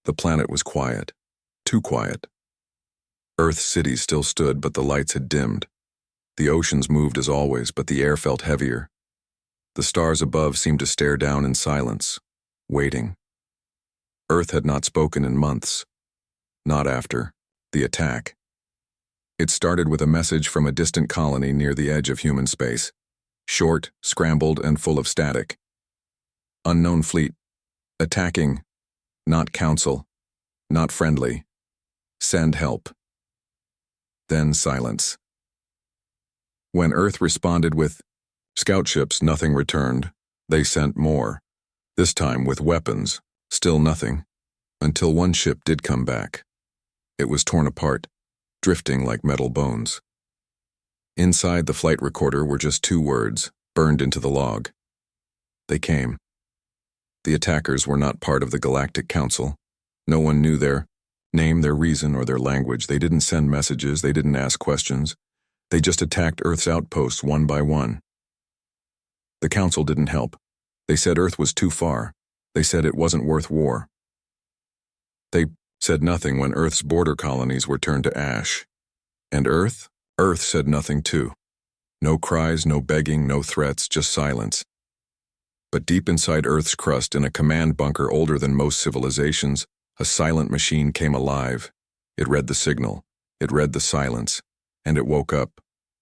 The planet was quiet. Too quiet. Earth's cities still stood, but the lights had dimmed. The oceans moved as always, but the air felt heavier. The stars above seemed to stare down in silence, waiting. Earth had not spoken in months. Not after the attack. It started with a message from a distant colony near the edge of human space. Short, scrambled, and full of static. Unknown fleet. Attacking. Not council. Not friendly. Send help. Then silence. When Earth responded with scout ships, nothing returned. They sent more. This time with weapons. Still nothing. Until one ship did come back. It was torn apart, drifting like metal bones. Inside the flight recorder were just 2 words, burned into the log. They came. The attackers were not part of the Galactic Council. No one knew their name, their reason, or their language. They didn't send messages. They didn't ask questions. They just attacked Earth's outposts one by one. The Council didn't help. They said Earth was too far. They said it wasn't worth war. They said nothing when Earth's border colonies were turned to ash. And Earth said nothing too. No cries, no begging, no threats, just silence. But deep inside Earth's crust, in a command bunker older than most civilizations, a silent machine came alive. It read the signal, it read the silence, and it woke up.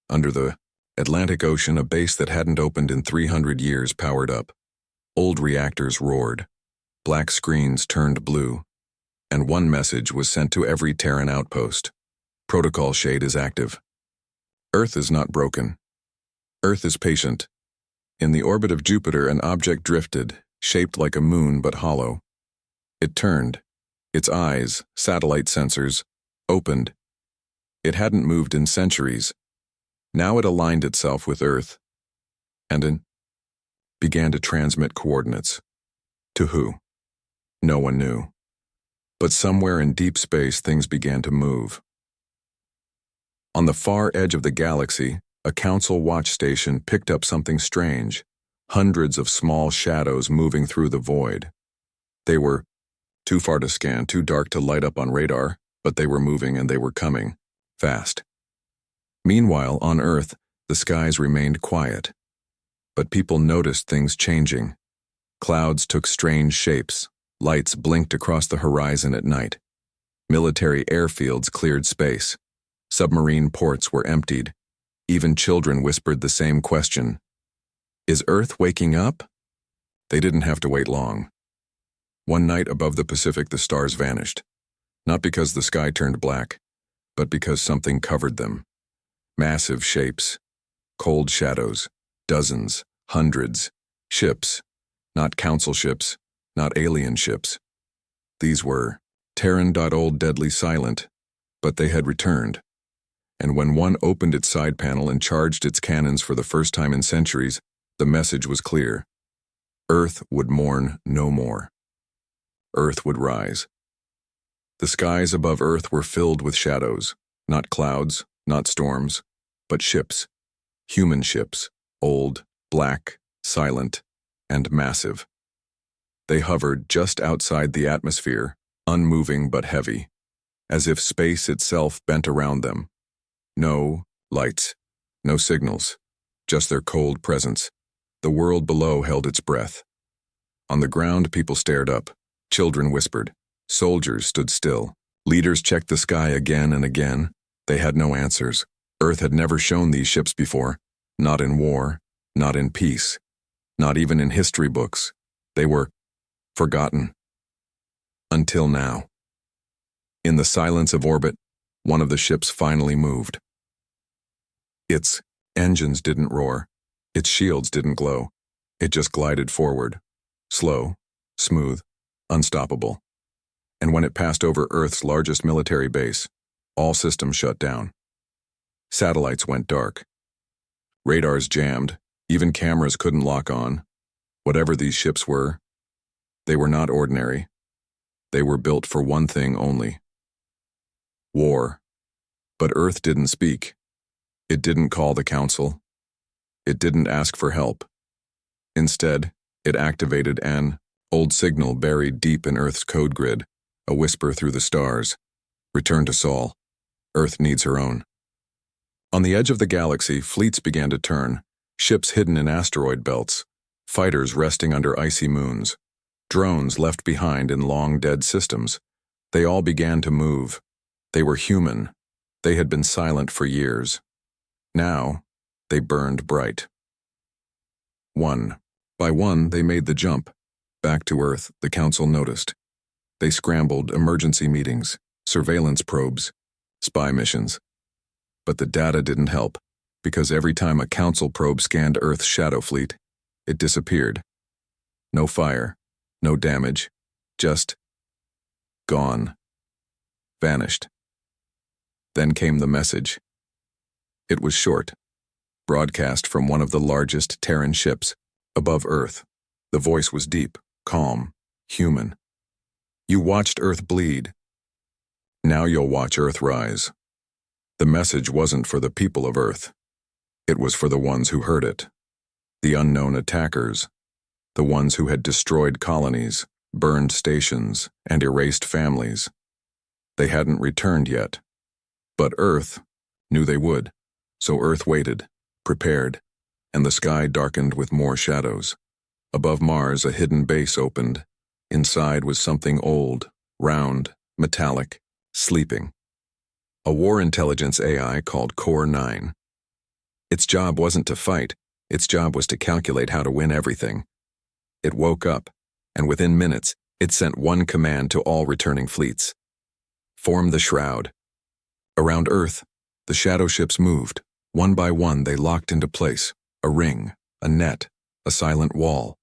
Under the Atlantic Ocean, a base that hadn't opened in 300 years powered up. Old reactors roared. Black screens turned blue. And one message was sent to every Terran outpost. Protocol shade is active. Earth is not broken. Earth is patient. In the orbit of Jupiter, an object drifted, shaped like a moon but hollow. It turned. Its eyes, satellite sensors, opened. It hadn't moved in centuries. Now it aligned itself with Earth, and began to transmit coordinates. To who? No one knew. But somewhere in deep space, things began to move. On the far edge of the galaxy, a council watch station picked up something strange. Hundreds of small shadows moving through the void. They were too far to scan, too dark to light up on radar, but they were moving and they were coming. Fast. Meanwhile, on Earth, the skies remained quiet. But people noticed things changing. Clouds took strange shapes. Lights blinked across the horizon at night. Military airfields cleared space. Submarine ports were emptied. Even children whispered the same question. Is Earth waking up? They didn't have to wait long. One night above the Pacific, the stars vanished. Not because the sky turned black, but because something covered them. Massive shapes. Cold shadows. Dozens. Hundreds. Ships. Not council ships. Not alien ships. These were Terran. Old, deadly silent, but they had returned. And when one opened its side panel and charged its cannons for the first time in centuries, the message was clear. Earth would mourn no more. Earth would rise. The skies above Earth were filled with shadows, not clouds, not storms, but ships. Human ships, old, black, silent, and massive. They hovered just outside the atmosphere, unmoving but heavy, as if space itself bent around them. No lights, no signals, just their cold presence. The world below held its breath. On the ground, people stared up. Children whispered. Soldiers stood still. Leaders checked the sky again and again. They had no answers. Earth had never shown these ships before. Not in war, not in peace, not even in history books. They were forgotten. Until now. In the silence of orbit, one of the ships finally moved. Its engines didn't roar. Its shields didn't glow. It just glided forward. Slow, smooth, unstoppable. And when it passed over Earth's largest military base, all systems shut down. Satellites went dark. Radars jammed. Even cameras couldn't lock on. Whatever these ships were, they were not ordinary. They were built for one thing only. War. But Earth didn't speak. It didn't call the council. It didn't ask for help. Instead, it activated an old signal buried deep in Earth's code grid, A whisper through the stars. Return to Sol. Earth needs her own. On the edge of the galaxy, fleets began to turn, ships hidden in asteroid belts, fighters resting under icy moons, drones left behind in long dead systems. They all began to move. They were human. They had been silent for years. Now, they burned bright. One by one, they made the jump. Back to Earth, the Council noticed. They scrambled emergency meetings, surveillance probes, spy missions. But the data didn't help, because every time a Council probe scanned Earth's shadow fleet, it disappeared. No fire, no damage, just gone. Vanished. Then came the message. It was short, broadcast from one of the largest Terran ships, above Earth. The voice was deep, calm, human. You watched Earth bleed. Now you'll watch Earth rise. The message wasn't for the people of Earth. It was for the ones who heard it. The unknown attackers. The ones who had destroyed colonies, burned stations, and erased families. They hadn't returned yet. But Earth knew they would. So Earth waited, prepared, and the sky darkened with more shadows. Above Mars, a hidden base opened. Inside was something old, round, metallic, sleeping. A war intelligence AI called Core 9. Its job wasn't to fight. Its job was to calculate how to win everything. It woke up, and within minutes, it sent one command to all returning fleets. Form the shroud. Around Earth, the shadow ships moved. One by one, they locked into place. A ring, a net, a silent wall.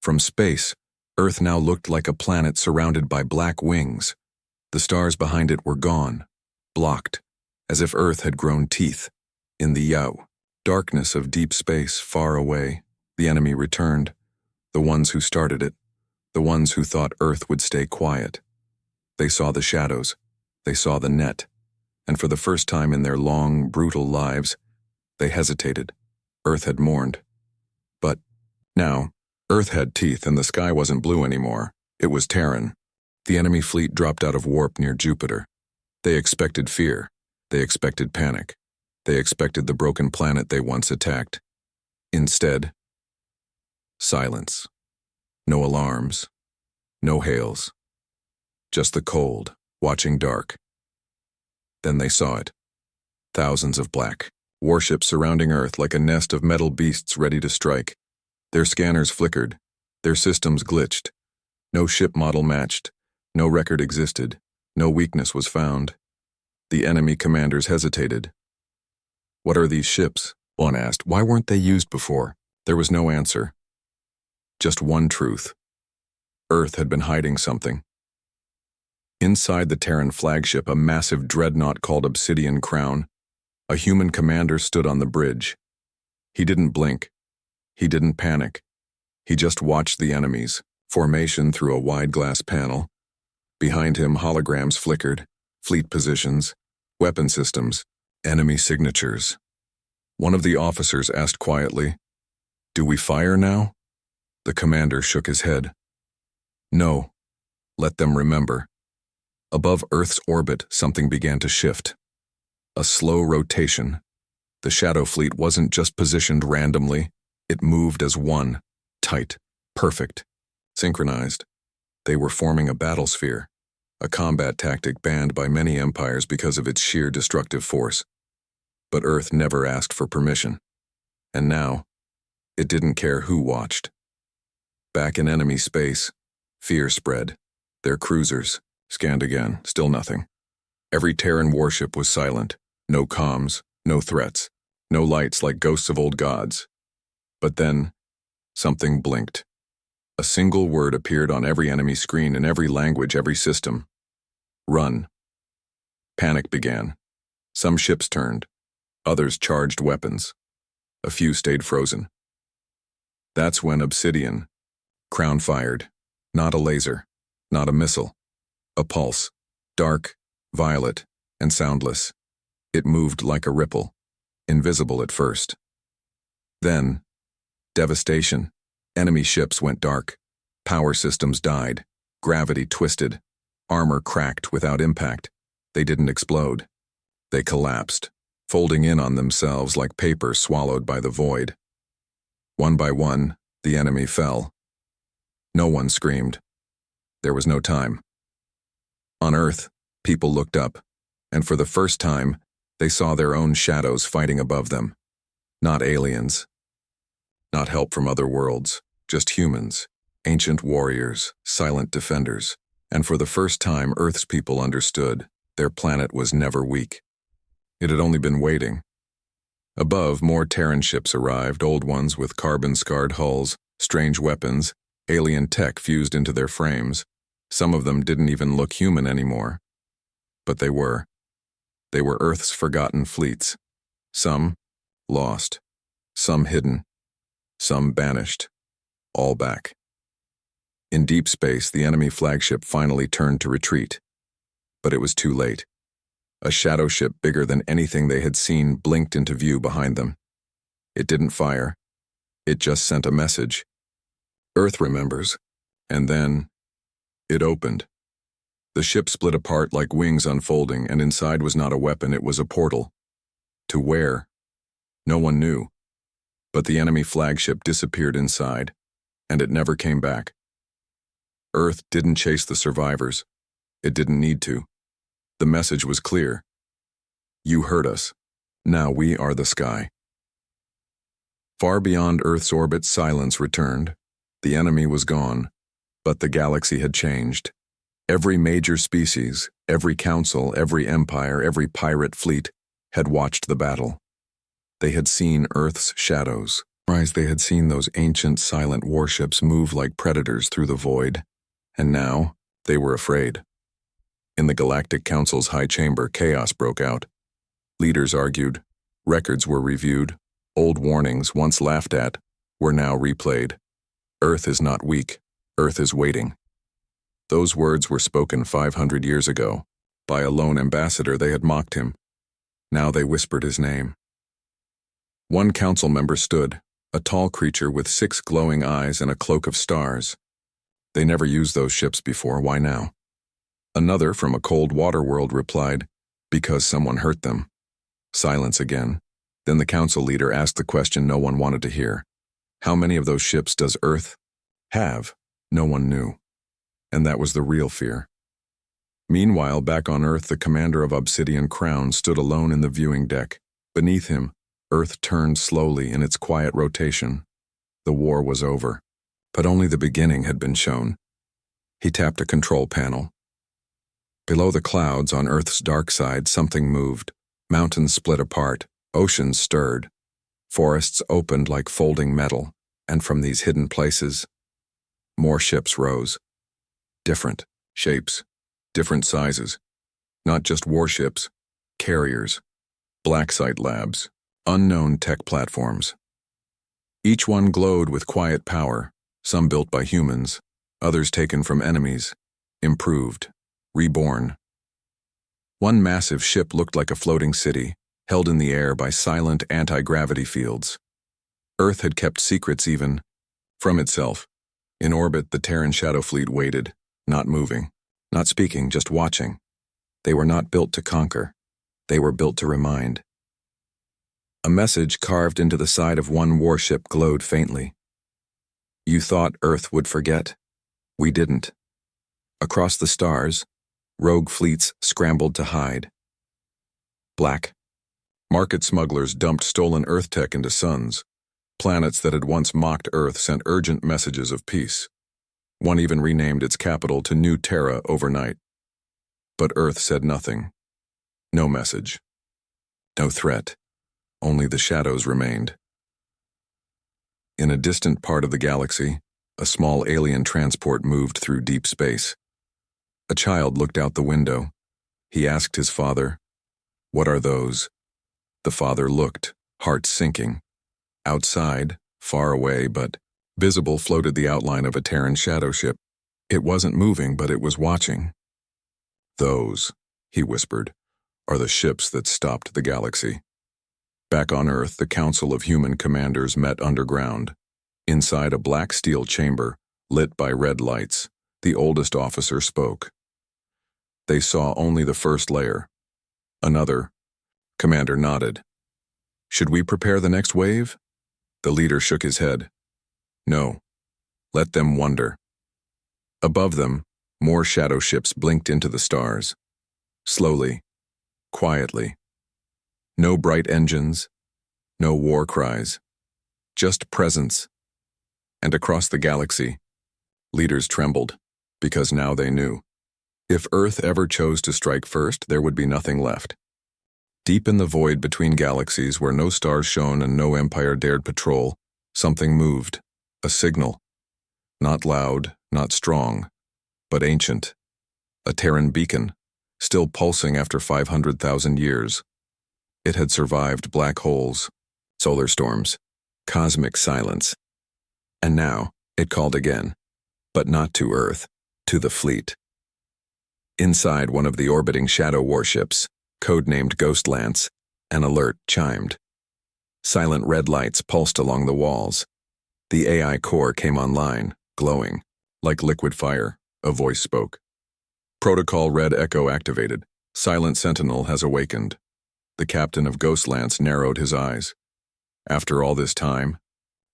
From space, Earth now looked like a planet surrounded by black wings. The stars behind it were gone, blocked, as if Earth had grown teeth. In the darkness of deep space, far away, the enemy returned. The ones who started it, the ones who thought Earth would stay quiet. They saw the shadows, they saw the net, and for the first time in their long, brutal lives, they hesitated. Earth had mourned. But now, Earth had teeth and the sky wasn't blue anymore. It was Terran. The enemy fleet dropped out of warp near Jupiter. They expected fear. They expected panic. They expected the broken planet they once attacked. Instead, silence. No alarms. No hails. Just the cold, watching dark. Then they saw it. Thousands of black warships surrounding Earth like a nest of metal beasts ready to strike. Their scanners flickered. Their systems glitched. No ship model matched. No record existed. No weakness was found. The enemy commanders hesitated. What are these ships? One asked. Why weren't they used before? There was no answer. Just one truth. Earth had been hiding something. Inside the Terran flagship, a massive dreadnought called Obsidian Crown, a human commander stood on the bridge. He didn't blink. He didn't panic. He just watched the enemy's formation through a wide glass panel. Behind him, holograms flickered, fleet positions, weapon systems, enemy signatures. One of the officers asked quietly, "Do we fire now?" The commander shook his head. "No. Let them remember." Above Earth's orbit, something began to shift. A slow rotation. The shadow fleet wasn't just positioned randomly. It moved as one, tight, perfect, synchronized. They were forming a battlesphere, a combat tactic banned by many empires because of its sheer destructive force. But Earth never asked for permission. And now, it didn't care who watched. Back in enemy space, fear spread. Their cruisers scanned again, still nothing. Every Terran warship was silent. No comms, no threats, no lights like ghosts of old gods. But then, something blinked. A single word appeared on every enemy screen in every language, every system. Run. Panic began. Some ships turned. Others charged weapons. A few stayed frozen. That's when Obsidian Crown fired. Not a laser. Not a missile. A pulse. Dark, violet, and soundless. It moved like a ripple, invisible at first. Then, devastation. Enemy ships went dark. Power systems died. Gravity twisted. Armor cracked without impact. They didn't explode. They collapsed, folding in on themselves like paper swallowed by the void. One by one, the enemy fell. No one screamed. There was no time. On Earth, people looked up, and for the first time, they saw their own shadows fighting above them. Not aliens. Not help from other worlds, just humans, ancient warriors, silent defenders. And for the first time, Earth's people understood their planet was never weak. It had only been waiting. Above, more Terran ships arrived, old ones with carbon-scarred hulls, strange weapons, alien tech fused into their frames. Some of them didn't even look human anymore. But they were. They were Earth's forgotten fleets. Some lost, some hidden, some banished, all back. In deep space, the enemy flagship finally turned to retreat. But it was too late. A shadow ship bigger than anything they had seen blinked into view behind them. It didn't fire. It just sent a message. Earth remembers. And then it opened. The ship split apart like wings unfolding, and inside was not a weapon, it was a portal. To where? No one knew. But the enemy flagship disappeared inside, and it never came back. Earth didn't chase the survivors. It didn't need to. The message was clear. You heard us. Now we are the sky. Far beyond Earth's orbit, silence returned. The enemy was gone, but the galaxy had changed. Every major species, every council, every empire, every pirate fleet had watched the battle. They had seen Earth's shadows. They had seen those ancient silent warships move like predators through the void. And now, they were afraid. In the Galactic Council's high chamber, chaos broke out. Leaders argued. Records were reviewed. Old warnings, once laughed at, were now replayed. Earth is not weak. Earth is waiting. Those words were spoken 500 years ago. By a lone ambassador, they had mocked him. Now they whispered his name. One council member stood, a tall creature with 6 glowing eyes and a cloak of stars. They never used those ships before, why now? Another from a cold water world replied, because someone hurt them. Silence again. Then the council leader asked the question no one wanted to hear. How many of those ships does Earth have? No one knew. And that was the real fear. Meanwhile, back on Earth, the commander of Obsidian Crown stood alone in the viewing deck. Beneath him, Earth turned slowly in its quiet rotation. The war was over, but only the beginning had been shown. He tapped a control panel. Below the clouds, on Earth's dark side, something moved. Mountains split apart, oceans stirred. Forests opened like folding metal, and from these hidden places, more ships rose. Different shapes, different sizes. Not just warships, carriers, blacksite labs, unknown tech platforms. Each one glowed with quiet power, some built by humans, others taken from enemies, improved, reborn. One massive ship looked like a floating city, held in the air by silent anti-gravity fields. Earth had kept secrets even from itself. In orbit, the Terran Shadow Fleet waited, not moving, not speaking, just watching. They were not built to conquer. They were built to remind. A message carved into the side of one warship glowed faintly. You thought Earth would forget. We didn't. Across the stars, rogue fleets scrambled to hide. Black. Market smugglers dumped stolen Earth tech into suns. Planets that had once mocked Earth sent urgent messages of peace. One even renamed its capital to New Terra overnight. But Earth said nothing. No message. No threat. Only the shadows remained. In a distant part of the galaxy, a small alien transport moved through deep space. A child looked out the window. He asked his father, "What are those?" The father looked, heart sinking. Outside, far away but visible, floated the outline of a Terran shadow ship. It wasn't moving, but it was watching. "Those," he whispered, "are the ships that stopped the galaxy." Back on Earth, the Council of Human Commanders met underground. Inside a black steel chamber, lit by red lights, the oldest officer spoke. They saw only the first layer. Another. Commander nodded. Should we prepare the next wave? The leader shook his head. No. Let them wonder. Above them, more shadow ships blinked into the stars. Slowly. Quietly. No bright engines. No war cries. Just presence. And across the galaxy, leaders trembled, because now they knew. If Earth ever chose to strike first, there would be nothing left. Deep in the void between galaxies, where no stars shone and no empire dared patrol, something moved. A signal. Not loud, not strong, but ancient. A Terran beacon, still pulsing after 500,000 years. It had survived black holes, solar storms, cosmic silence. And now, it called again, but not to Earth, to the fleet. Inside one of the orbiting shadow warships, codenamed Ghostlance, an alert chimed. Silent red lights pulsed along the walls. The AI core came online, glowing. Like liquid fire, a voice spoke. Protocol Red Echo activated. Silent Sentinel has awakened. The captain of Ghostlance narrowed his eyes. After all this time?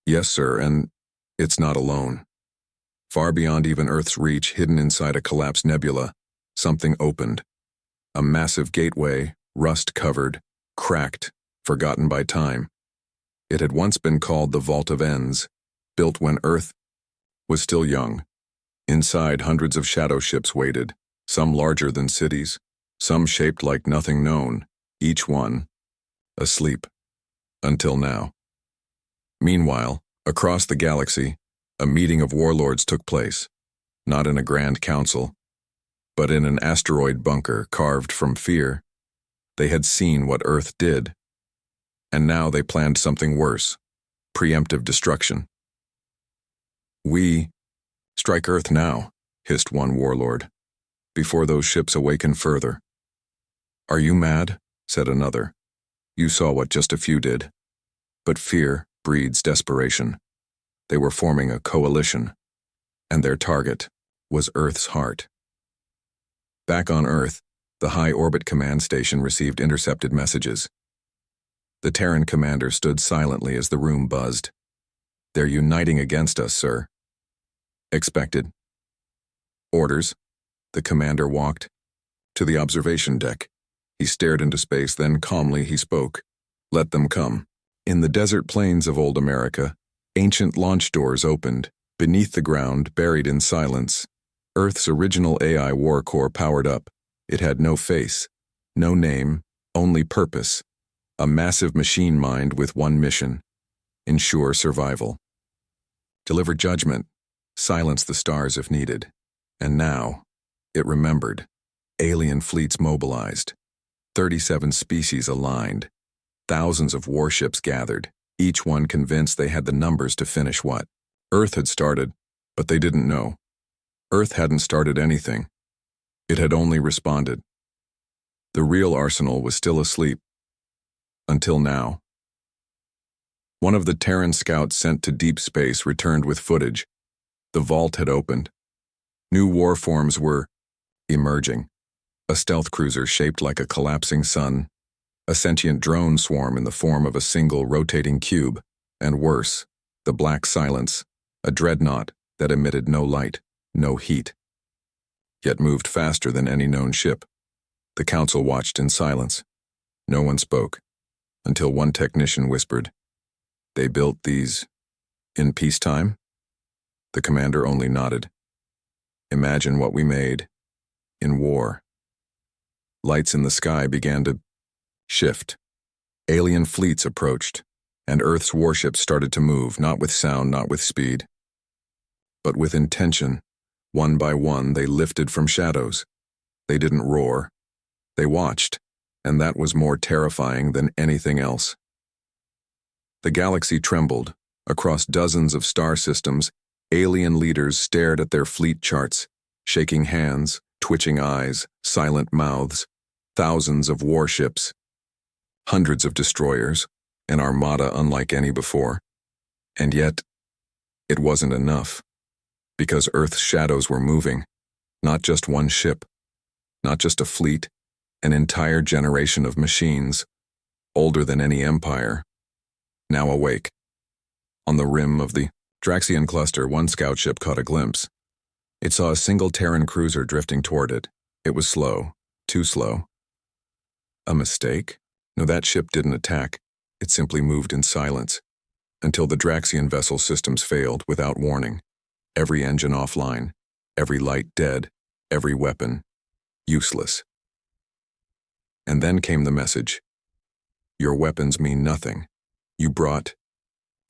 Yes, sir, and it's not alone. Far beyond even Earth's reach, hidden inside a collapsed nebula, something opened. A massive gateway, rust-covered, cracked, forgotten by time. It had once been called the Vault of Ends, built when Earth was still young. Inside, hundreds of shadow ships waited, some larger than cities, some shaped like nothing known, each one asleep. Until now. Meanwhile, across the galaxy, a meeting of warlords took place, not in a grand council, but in an asteroid bunker carved from fear. They had seen what Earth did, and now they planned something worse, preemptive destruction. We strike Earth now, hissed one warlord, before those ships awaken further. Are you mad? Said another. You saw what just a few did. But fear breeds desperation. They were forming a coalition, and their target was Earth's heart. Back on Earth, the High Orbit Command Station received intercepted messages. The Terran commander stood silently as the room buzzed. They're uniting against us, sir. Expected. Orders. The commander walked to the observation deck. He stared into space, then calmly he spoke. Let them come. In the desert plains of old America, ancient launch doors opened. Beneath the ground, buried in silence, Earth's original AI war core powered up. It had no face, no name, only purpose. A massive machine mind with one mission: ensure survival. Deliver judgment, silence the stars if needed. And now, it remembered. Alien fleets mobilized. 37 species aligned. Thousands of warships gathered, each one convinced they had the numbers to finish what Earth had started, but they didn't know. Earth hadn't started anything. It had only responded. The real arsenal was still asleep. Until now. One of the Terran scouts sent to deep space returned with footage. The vault had opened. New war forms were emerging. A stealth cruiser shaped like a collapsing sun, a sentient drone swarm in the form of a single rotating cube, and worse, the black silence, a dreadnought that emitted no light, no heat, yet moved faster than any known ship. The council watched in silence. No one spoke, until one technician whispered, "They built these in peacetime?" The commander only nodded. "Imagine what we made in war." Lights in the sky began to shift. Alien fleets approached, and Earth's warships started to move, not with sound, not with speed, but with intention. One by one, they lifted from shadows. They didn't roar. They watched, and that was more terrifying than anything else. The galaxy trembled. Across dozens of star systems, alien leaders stared at their fleet charts, shaking hands, twitching eyes, silent mouths. Thousands of warships, hundreds of destroyers, an armada unlike any before. And yet, it wasn't enough, because Earth's shadows were moving, not just one ship, Not just a fleet, an entire generation of machines, older than any empire, now awake. On the rim of the Draxian cluster, one scout ship caught a glimpse. It saw a single Terran cruiser drifting toward it. It was slow, too slow. A mistake? No, that ship didn't attack. It simply moved in silence, until the Draxian vessel systems failed without warning. Every engine offline, every light dead, every weapon useless. And then came the message. Your weapons mean nothing. You brought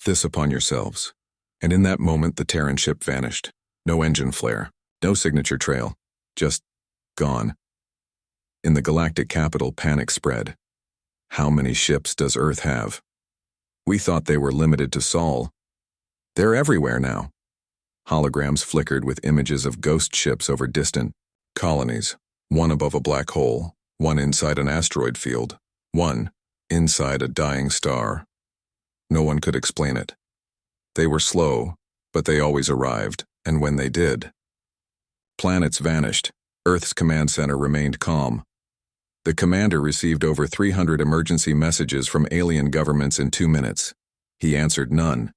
this upon yourselves. And in that moment, the Terran ship vanished. No engine flare, no signature trail, just gone. In the galactic capital, panic spread. How many ships does Earth have? We thought they were limited to Sol. They're everywhere now. Holograms flickered with images of ghost ships over distant colonies, one above a black hole, one inside an asteroid field, one inside a dying star. No one could explain it. They were slow, but they always arrived, and when they did, planets vanished. Earth's command center remained calm. The commander received over 300 emergency messages from alien governments in 2 minutes. He answered none.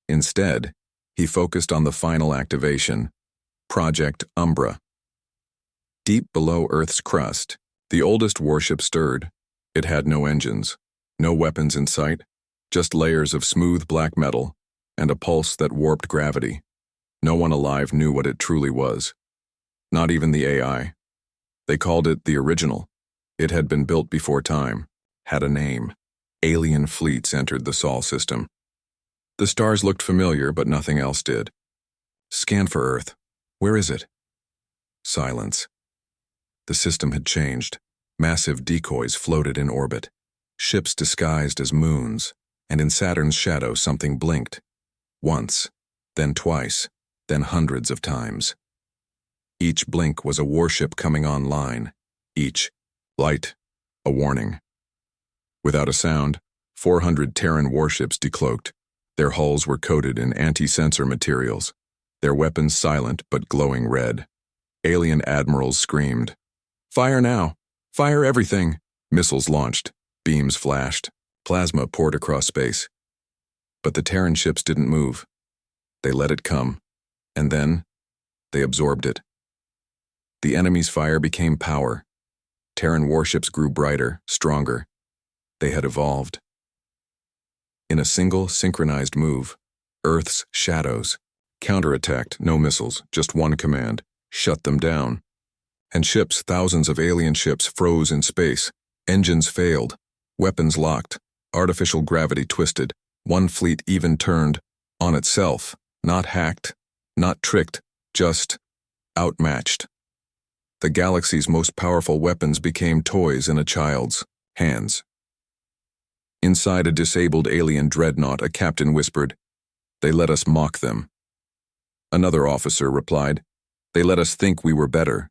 Instead, he focused on the final activation, Project Umbra. Deep below Earth's crust, the oldest warship stirred. It had no engines, no weapons in sight, just layers of smooth black metal and a pulse that warped gravity. No one alive knew what it truly was. Not even the AI. They called it the original. It had been built before time, had a name. Alien fleets entered the Sol system. The stars looked familiar, but nothing else did. Scan for Earth. Where is it? Silence. The system had changed. Massive decoys floated in orbit. Ships disguised as moons, and in Saturn's shadow something blinked. Once, then twice, then hundreds of times. Each blink was a warship coming online. Each light, a warning. Without a sound, 400 Terran warships decloaked. Their hulls were coated in anti-sensor materials, their weapons silent but glowing red. Alien admirals screamed, "Fire now! Fire everything!" Missiles launched, beams flashed, plasma poured across space. But the Terran ships didn't move. They let it come, and then they absorbed it. The enemy's fire became power. Terran warships grew brighter, stronger. They had evolved. In a single, synchronized move, Earth's shadows counterattacked. No missiles, just one command: shut them down. And ships, thousands of alien ships, froze in space. Engines failed, weapons locked, artificial gravity twisted. One fleet even turned on itself, not hacked, not tricked, just outmatched. The galaxy's most powerful weapons became toys in a child's hands. Inside a disabled alien dreadnought, a captain whispered, "They let us mock them." Another officer replied, "They let us think we were better."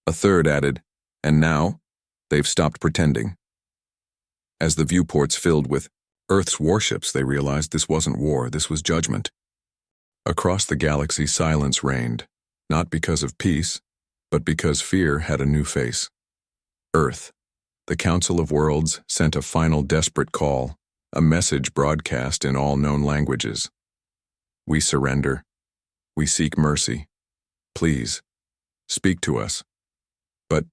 A third added, "And now, they've stopped pretending." As the viewports filled with Earth's warships, they realized this wasn't war, this was judgment. Across the galaxy, silence reigned, not because of peace, but because fear had a new face. Earth, the Council of Worlds, sent a final desperate call, a message broadcast in all known languages. "We surrender. We seek mercy. Please, speak to us." But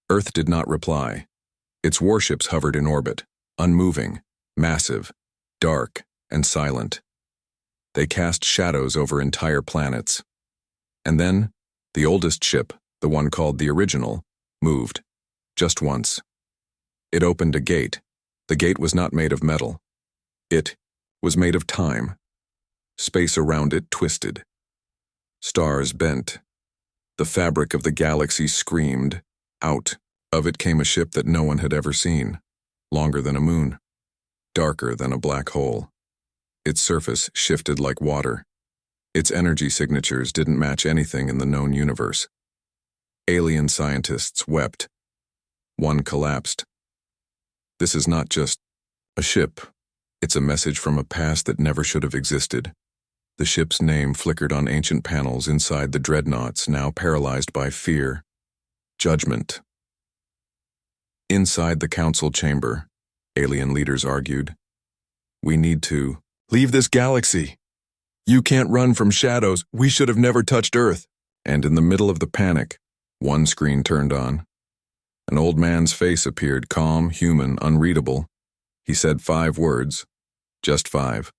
Earth did not reply. Its warships hovered in orbit, unmoving, massive, dark, and silent. They cast shadows over entire planets. And then, the oldest ship, the one called the Original, moved, just once. It opened a gate. The gate was not made of metal. It was made of time. Space around it twisted. Stars bent. The fabric of the galaxy screamed. Out of it came a ship that no one had ever seen, longer than a moon, darker than a black hole. Its surface shifted like water. Its energy signatures didn't match anything in the known universe. Alien scientists wept. One collapsed. This is not just a ship. It's a message from a past that never should have existed. The ship's name flickered on ancient panels inside the dreadnoughts, now paralyzed by fear. Judgment. Inside the council chamber, alien leaders argued, "We need to leave this galaxy. You can't run from shadows. We should have never touched Earth." And in the middle of the panic, one screen turned on. An old man's face appeared, calm, human, unreadable. He said 5 words, just 5,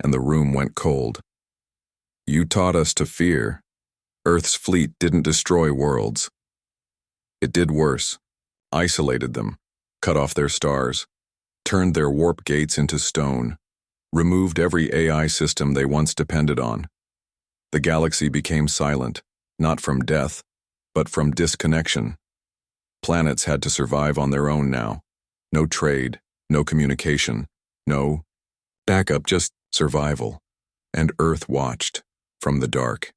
and the room went cold. "You taught us to fear. Earth's fleet didn't destroy worlds. It did worse, isolated them, cut off their stars, turned their warp gates into stone, removed every AI system they once depended on. The galaxy became silent, not from death, but from disconnection. Planets had to survive on their own now. No trade, no communication, no backup, just survival. And Earth watched from the dark.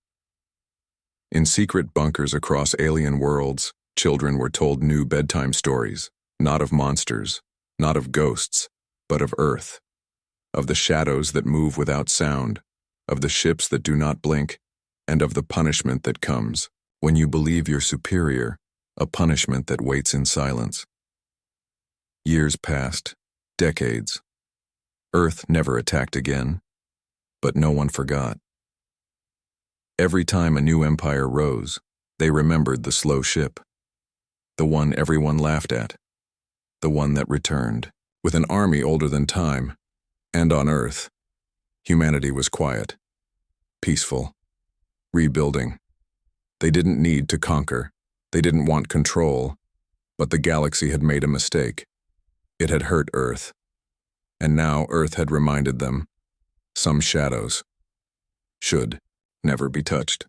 In secret bunkers across alien worlds, children were told new bedtime stories, not of monsters, not of ghosts, but of Earth, of the shadows that move without sound, of the ships that do not blink, and of the punishment that comes when you believe you're superior, a punishment that waits in silence. Years passed, decades. Earth never attacked again, but no one forgot. Every time a new empire rose, they remembered the slow ship, the one everyone laughed at, the one that returned. With an army older than time, and on Earth, humanity was quiet, peaceful, rebuilding. They didn't need to conquer, they didn't want control, but the galaxy had made a mistake. It had hurt Earth, and now Earth had reminded them, some shadows should never be touched.